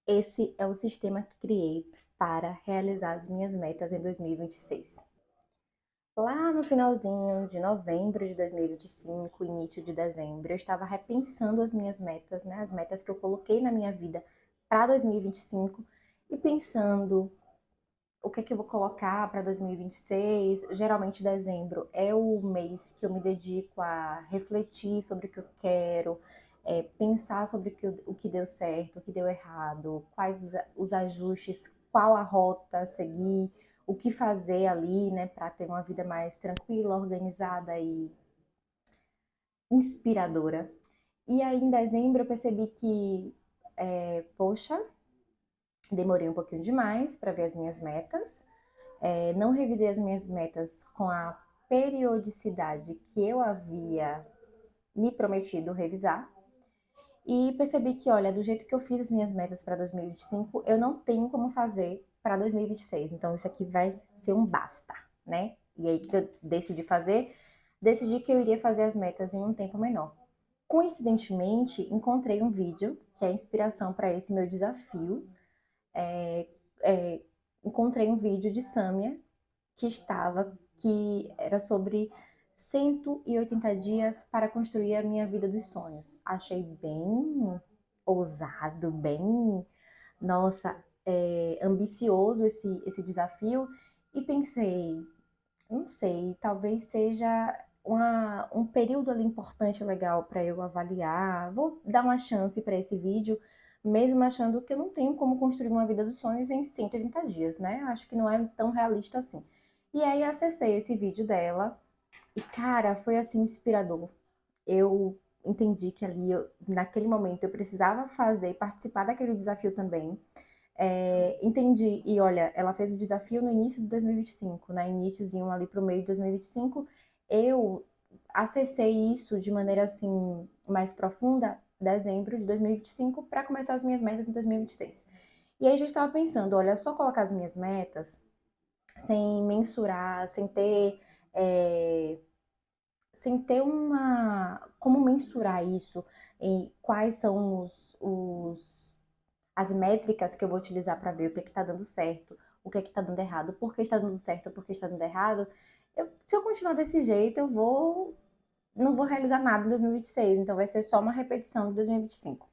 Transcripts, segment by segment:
Esse é o sistema que criei para realizar as minhas metas em 2026. Lá no finalzinho de novembro de 2025, início de dezembro, eu estava repensando as minhas metas, né? As metas que eu coloquei na minha vida para 2025 e pensando o que é que eu vou colocar para 2026. Geralmente dezembro é o mês que eu me dedico a refletir sobre o que eu quero, pensar sobre o que deu certo, o que deu errado, quais os ajustes, qual a rota a seguir, o que fazer ali, né, para ter uma vida mais tranquila, organizada e inspiradora. E aí em dezembro eu percebi que, poxa, demorei um pouquinho demais para ver as minhas metas. Não revisei as minhas metas com a periodicidade que eu havia me prometido revisar. E percebi que, olha, do jeito que eu fiz as minhas metas para 2025, eu não tenho como fazer para 2026. Então, isso aqui vai ser um basta, né? E aí, o que eu decidi fazer? Decidi que eu iria fazer as metas em um tempo menor. Coincidentemente, encontrei um vídeo que é a inspiração para esse meu desafio. É, Encontrei um vídeo de Sâmia que era sobre 180 dias para construir a minha vida dos sonhos. Achei bem ousado, bem, nossa, ambicioso esse desafio e pensei, não sei, talvez seja um período ali importante, legal para eu avaliar. Vou dar uma chance para esse vídeo, mesmo achando que eu não tenho como construir uma vida dos sonhos em 180 dias, né? Acho que não é tão realista assim. E aí acessei esse vídeo dela e, cara, foi assim inspirador. Eu entendi que ali, naquele momento, eu precisava participar daquele desafio também. Entendi, e olha, ela fez o desafio no início de 2025, né? Iníciozinho ali pro meio de 2025. Eu acessei isso de maneira assim mais profunda, dezembro de 2025, para começar as minhas metas em 2026. E aí a gente estava pensando, olha, só colocar as minhas metas sem mensurar, é, sem ter como mensurar isso e quais são as métricas que eu vou utilizar para ver o que está dando certo, o que está dando errado, por que está dando certo, por que está dando errado. Se eu continuar desse jeito, não vou realizar nada em 2026, então vai ser só uma repetição de 2025.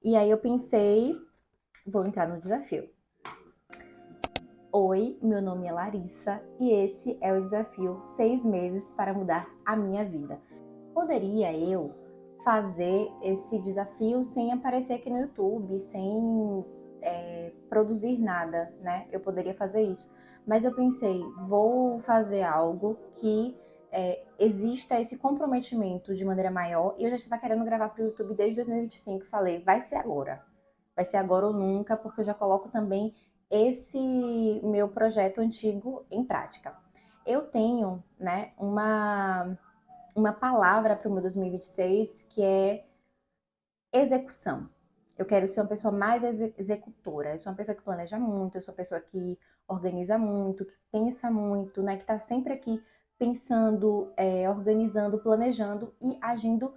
E aí eu pensei, vou entrar no desafio. Oi, meu nome é Larissa e esse é o desafio 6 meses para mudar a minha vida. Poderia eu fazer esse desafio sem aparecer aqui no YouTube, sem produzir nada, né? Eu poderia fazer isso. Mas eu pensei, vou fazer algo que exista esse comprometimento de maneira maior. E eu já estava querendo gravar para o YouTube desde 2025. Falei, vai ser agora. Vai ser agora ou nunca, porque eu já coloco também esse meu projeto antigo em prática. Eu tenho, né, uma palavra para o meu 2026 que é execução. Eu quero ser uma pessoa mais executora. Eu sou uma pessoa que planeja muito, eu sou uma pessoa que organiza muito, que pensa muito, né? Que está sempre aqui pensando, organizando, planejando e agindo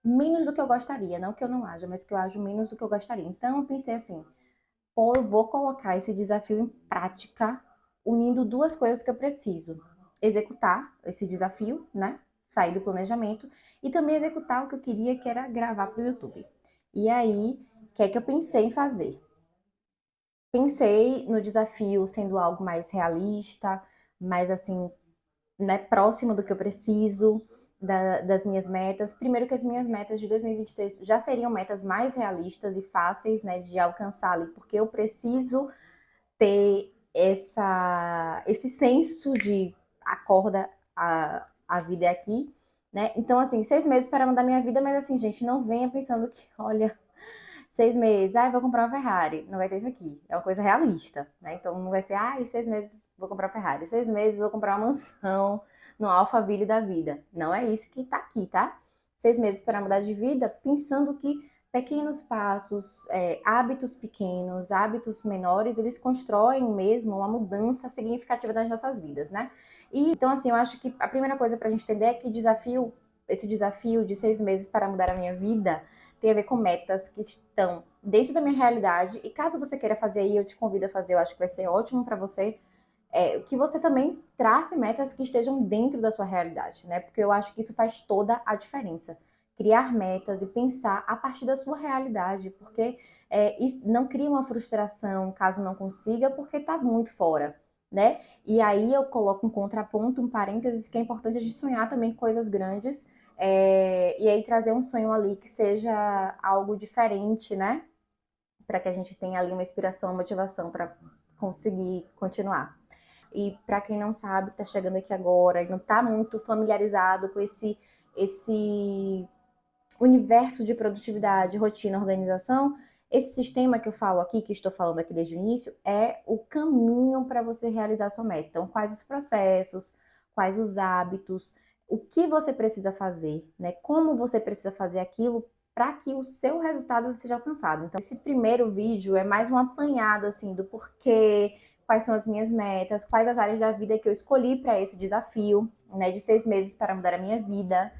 menos do que eu gostaria. Não que eu não haja, mas que eu ajo menos do que eu gostaria. Então eu pensei assim, pô, eu vou colocar esse desafio em prática, unindo duas coisas que eu preciso. Executar esse desafio, né? Sair do planejamento e também executar o que eu queria, que era gravar para o YouTube. E aí, o que é que eu pensei em fazer? Pensei no desafio sendo algo mais realista, mais assim, né, próximo do que eu preciso, das minhas metas. Primeiro que as minhas metas de 2026 já seriam metas mais realistas e fáceis, né, de alcançar ali, porque eu preciso ter esse senso de acorda, a vida é aqui, né? Então, assim, 6 meses para mudar minha vida, mas assim, gente, não venha pensando que, olha, 6 meses, vou comprar uma Ferrari. Não vai ter isso aqui. É uma coisa realista, né? Então não vai ser, 6 meses vou comprar uma Ferrari, 6 meses vou comprar uma mansão no Alphaville da vida. Não é isso que tá aqui, tá? 6 meses para mudar de vida, pensando que pequenos passos, hábitos pequenos, hábitos menores, eles constroem mesmo uma mudança significativa nas nossas vidas, né? E então, assim, eu acho que a primeira coisa para a gente entender é que esse desafio de 6 meses para mudar a minha vida tem a ver com metas que estão dentro da minha realidade. E caso você queira fazer aí, eu te convido a fazer, eu acho que vai ser ótimo para você. Que você também trace metas que estejam dentro da sua realidade, né? Porque eu acho que isso faz toda a diferença. Criar metas e pensar a partir da sua realidade, porque isso não cria uma frustração caso não consiga, porque está muito fora, né? E aí eu coloco um contraponto, um parênteses, que é importante a gente sonhar também com coisas grandes, e aí trazer um sonho ali que seja algo diferente, né? Para que a gente tenha ali uma inspiração, uma motivação para conseguir continuar. E para quem não sabe, está chegando aqui agora e não está muito familiarizado com esse universo de produtividade, rotina, organização, esse sistema que eu falo aqui, que estou falando aqui desde o início, é o caminho para você realizar sua meta. Então, quais os processos, quais os hábitos, o que você precisa fazer, né? Como você precisa fazer aquilo para que o seu resultado seja alcançado. Então, esse primeiro vídeo é mais um apanhado assim do porquê, quais são as minhas metas, quais as áreas da vida que eu escolhi para esse desafio, né, de 6 meses para mudar a minha vida.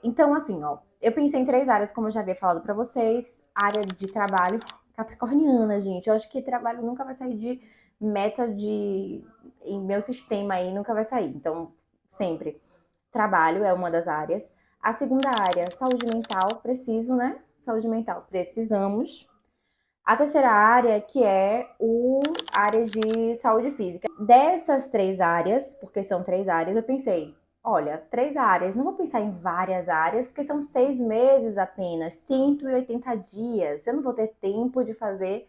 Então, assim, ó, eu pensei em 3 áreas, como eu já havia falado para vocês. Área de trabalho capricorniana, gente. Eu acho que trabalho nunca vai sair de meta em meu sistema aí, nunca vai sair. Então, sempre. Trabalho é uma das áreas. A segunda área, saúde mental, preciso, né? Saúde mental, precisamos. A terceira área, que é a área de saúde física. Dessas 3 áreas, porque são 3 áreas, eu pensei, olha, 3 áreas, não vou pensar em várias áreas, porque são 6 meses apenas, 180 dias. Eu não vou ter tempo de fazer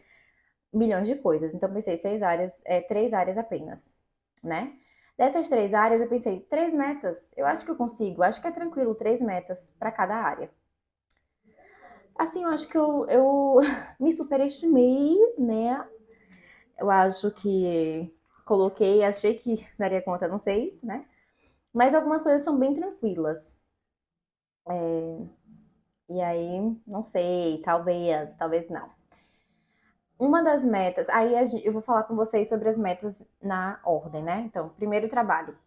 milhões de coisas. Então, eu pensei 6 áreas, 3 áreas apenas, né? Dessas 3 áreas, eu pensei, 3 metas. Eu acho que eu consigo, acho que é tranquilo, 3 metas para cada área. Assim, eu acho que eu me superestimei, né? Eu acho que coloquei, achei que daria conta, não sei, né? Mas algumas coisas são bem tranquilas. E aí, não sei, talvez não. Uma das metas, aí eu vou falar com vocês sobre as metas na ordem, né? Então, primeiro trabalho.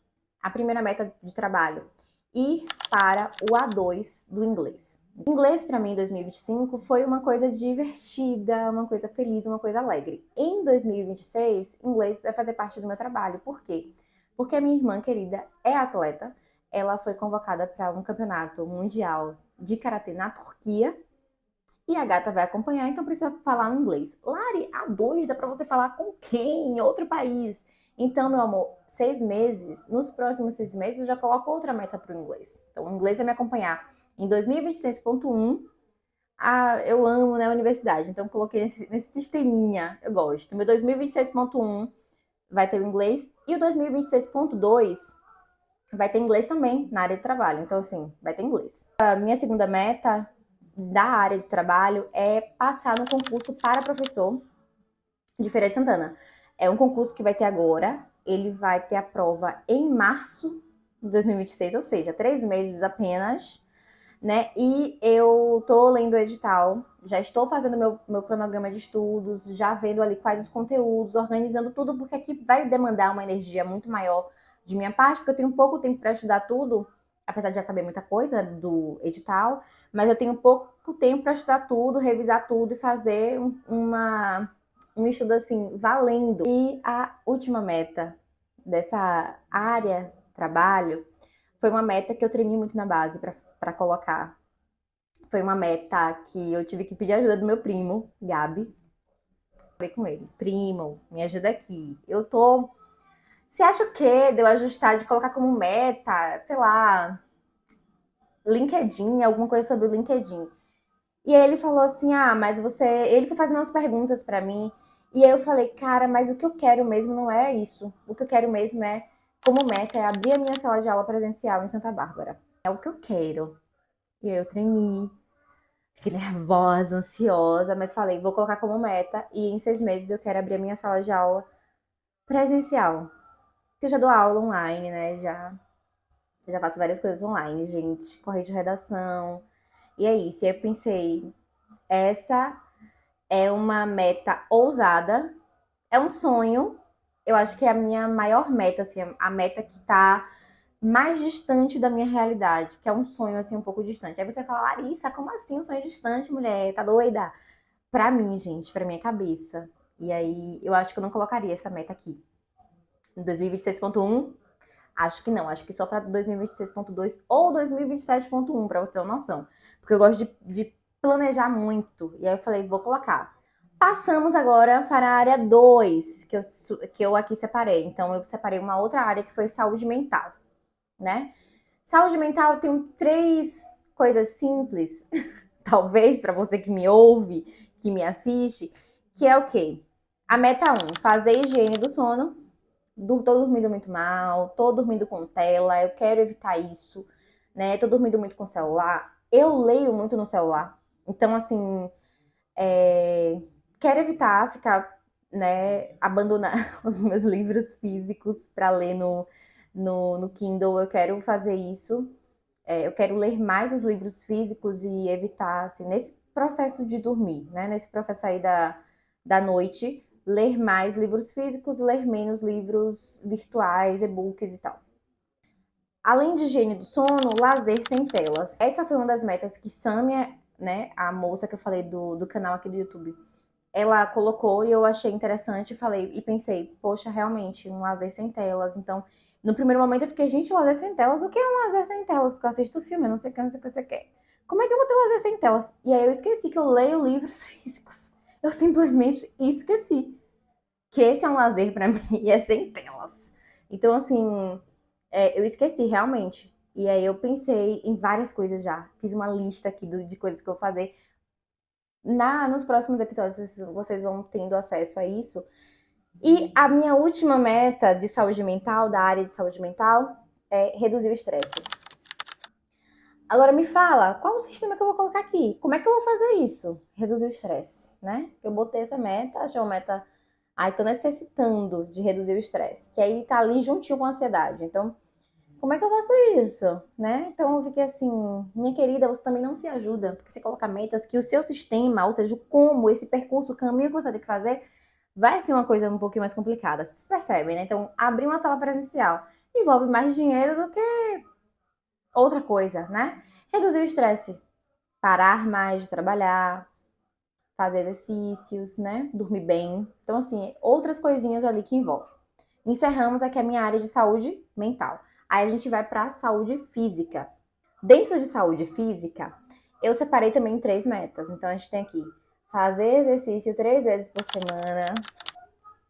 A primeira meta de trabalho, ir para o A2 do inglês. O inglês para mim em 2025 foi uma coisa divertida, uma coisa feliz, uma coisa alegre. Em 2026, inglês vai fazer parte do meu trabalho. Por quê? Porque a minha irmã querida é atleta. Ela foi convocada para um campeonato mundial de karatê na Turquia e a gata vai acompanhar, então precisa falar um inglês. Lari, A2 dá para você falar com quem em outro país? Então, meu amor, 6 meses, nos próximos 6 meses eu já coloco outra meta para o inglês. Então, o inglês vai me acompanhar em 2026.1. Eu amo, né, a universidade, então coloquei nesse sisteminha, eu gosto. Meu 2026.1 vai ter o inglês e o 2026.2 vai ter inglês também na área de trabalho. Então, assim, vai ter inglês. A minha segunda meta da área de trabalho é passar no concurso para professor de Feira de Santana. É um concurso que vai ter agora, ele vai ter a prova em março de 2026, ou seja, 3 meses apenas, né? E eu tô lendo o edital, já estou fazendo meu cronograma de estudos, já vendo ali quais os conteúdos, organizando tudo, porque aqui vai demandar uma energia muito maior de minha parte, porque eu tenho pouco tempo para estudar tudo, apesar de já saber muita coisa do edital, mas eu tenho pouco tempo para estudar tudo, revisar tudo e fazer um estudo assim, valendo. E a última meta dessa área, trabalho, foi uma meta que eu tremi muito na base para colocar. Foi uma meta que eu tive que pedir ajuda do meu primo, Gabi. Falei com ele, primo, me ajuda aqui. Você acha o quê de eu ajustar, de colocar como meta, sei lá, LinkedIn, alguma coisa sobre o LinkedIn? E aí ele falou assim, mas você... Ele foi fazendo umas perguntas pra mim, e aí eu falei, cara, mas o que eu quero mesmo não é isso. O que eu quero mesmo como meta, é abrir a minha sala de aula presencial em Santa Bárbara. É o que eu quero. E aí eu tremi, fiquei nervosa, ansiosa, mas falei, vou colocar como meta, e em 6 meses eu quero abrir a minha sala de aula presencial. Porque eu já dou aula online, né, já faço várias coisas online, gente, correio de redação, E é isso. E eu pensei, essa é uma meta ousada, é um sonho. Eu acho que é a minha maior meta, assim, a meta que tá mais distante da minha realidade, que é um sonho, assim, um pouco distante. Aí você fala, Larissa, como assim um sonho distante, mulher? Tá doida? Pra mim, gente, pra minha cabeça. E aí, eu acho que eu não colocaria essa meta aqui. Em 2026.1, acho que não. Acho que só pra 2026.2 ou 2027.1, pra você ter uma noção. Porque eu gosto de planejar muito. E aí eu falei, vou colocar. Passamos agora para a área 2, que eu aqui separei. Então, eu separei uma outra área que foi saúde mental, né? Saúde mental tem três coisas simples, talvez para você que me ouve, que me assiste, que é o quê? A meta 1, fazer higiene do sono. Tô dormindo muito mal, tô dormindo com tela, eu quero evitar isso, né? Tô dormindo muito com celular. Eu leio muito no celular. Então, assim, quero evitar ficar, né, abandonar os meus livros físicos para ler no Kindle. Eu quero fazer isso. Eu quero ler mais os livros físicos e evitar, assim, nesse processo de dormir, né? Nesse processo aí da noite, ler mais livros físicos, ler menos livros virtuais, e-books e tal. Além de higiene do sono, lazer sem telas. Essa foi uma das metas que Samia, né, a moça que eu falei do canal aqui do YouTube, ela colocou e eu achei interessante, falei e pensei, poxa, realmente, um lazer sem telas. Então, no primeiro momento eu fiquei, gente, lazer sem telas? O que é um lazer sem telas? Porque eu assisto filme, eu não sei o que, não sei o que você quer. Como é que eu vou ter lazer sem telas? E aí eu esqueci que eu leio livros físicos. Eu simplesmente esqueci que esse é um lazer pra mim e é sem telas. Então, assim, eu esqueci realmente. E aí eu pensei em várias coisas já. Fiz uma lista aqui de coisas que eu vou fazer. Nos próximos episódios vocês vão tendo acesso a isso. E a minha última meta de saúde mental, da área de saúde mental, é reduzir o estresse. Agora me fala, qual o sistema que eu vou colocar aqui? Como é que eu vou fazer isso? Reduzir o estresse, né? Eu botei essa meta, achei uma meta. Ai, tô necessitando de reduzir o estresse, que aí tá ali juntinho com a ansiedade. Então, como é que eu faço isso, né? Então eu fiquei assim, minha querida, você também não se ajuda, porque você coloca metas que o seu sistema, ou seja, como esse percurso, o caminho que você tem que fazer, vai ser uma coisa um pouquinho mais complicada. Vocês percebem, né? Então, abrir uma sala presencial envolve mais dinheiro do que outra coisa, né? Reduzir o estresse, parar mais de trabalhar, fazer exercícios, né? Dormir bem. Então, assim, outras coisinhas ali que envolvem. Encerramos aqui a minha área de saúde mental. Aí a gente vai para saúde física. Dentro de saúde física, eu separei também 3 metas. Então a gente tem aqui fazer exercício 3 vezes por semana.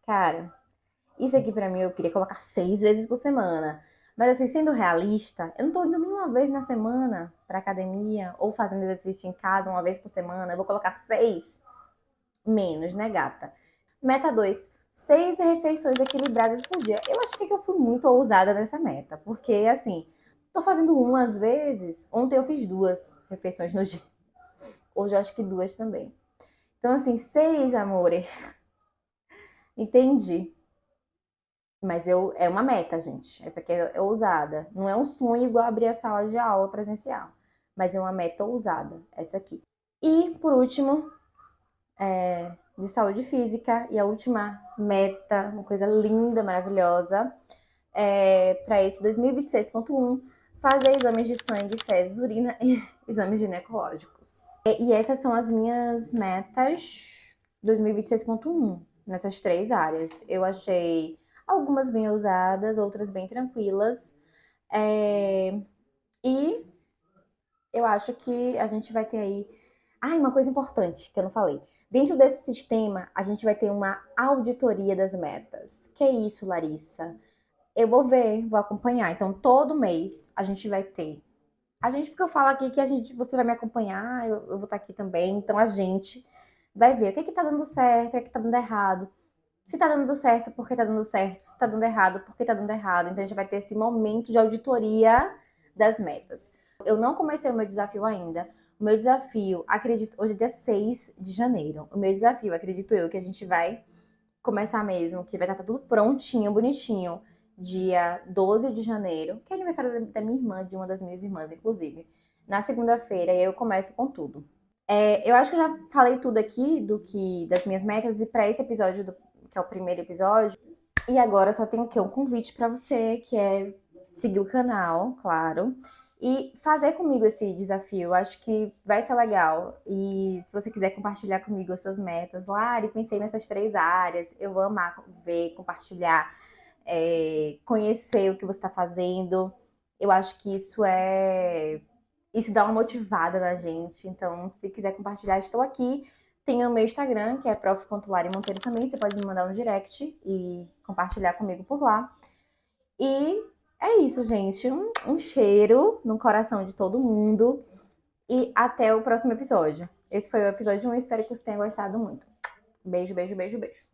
Cara, isso aqui pra mim eu queria colocar 6 vezes por semana. Mas assim, sendo realista, eu não tô indo nenhuma vez na semana pra academia ou fazendo exercício em casa 1 vez por semana. Eu vou colocar 6 menos, né, gata? Meta 2, 6 refeições equilibradas por dia. Eu acho que eu fui muito ousada nessa meta, porque assim, tô fazendo umas vezes. Ontem eu fiz 2 refeições no dia. Hoje eu acho que 2 também. Então, assim, 6, amore. Entendi. Mas é uma meta, gente. Essa aqui é ousada. Não é um sonho igual abrir a sala de aula presencial. Mas é uma meta ousada, essa aqui. E, por último, de saúde física. E a última meta, uma coisa linda, maravilhosa, para esse 2026.1, fazer exames de sangue, fezes, urina e exames ginecológicos. E essas são as minhas metas 2026.1, nessas 3 áreas. Eu achei algumas bem ousadas, outras bem tranquilas. E eu acho que a gente vai ter aí. Uma coisa importante que eu não falei. Dentro desse sistema, a gente vai ter uma auditoria das metas. Que é isso, Larissa? Eu vou ver, vou acompanhar. Então, todo mês a gente vai ter. A gente, porque eu falo aqui que você vai me acompanhar, eu vou estar aqui também. Então, a gente vai ver o que tá dando certo, o que tá dando errado. Se tá dando certo, por que tá dando certo? Se tá dando errado, por que tá dando errado? Então, a gente vai ter esse momento de auditoria das metas. Eu não comecei o meu desafio ainda. O meu desafio, acredito, hoje é dia 6 de janeiro. O meu desafio, acredito eu, que a gente vai começar mesmo, que vai estar tudo prontinho, bonitinho, dia 12 de janeiro, que é aniversário da minha irmã, de uma das minhas irmãs, inclusive. na segunda-feira e eu começo com tudo. Eu acho que eu já falei tudo aqui das minhas metas e para esse episódio, que é o primeiro episódio. E agora só tenho o quê? Um convite para você, que é seguir o canal, claro, e fazer comigo esse desafio. Acho que vai ser legal. E se você quiser compartilhar comigo as suas metas, Lari, pensei nessas 3 áreas, eu vou amar ver, compartilhar, conhecer o que você está fazendo. Eu acho que isso dá uma motivada na gente. Então, se quiser compartilhar, estou aqui. Tem o meu Instagram, que é prof.larimonteiro também. Você pode me mandar um direct e compartilhar comigo por lá. E é isso, gente. Um cheiro no coração de todo mundo. E até o próximo episódio. Esse foi o episódio 1. Espero que você tenha gostado muito. Beijo, beijo, beijo, beijo.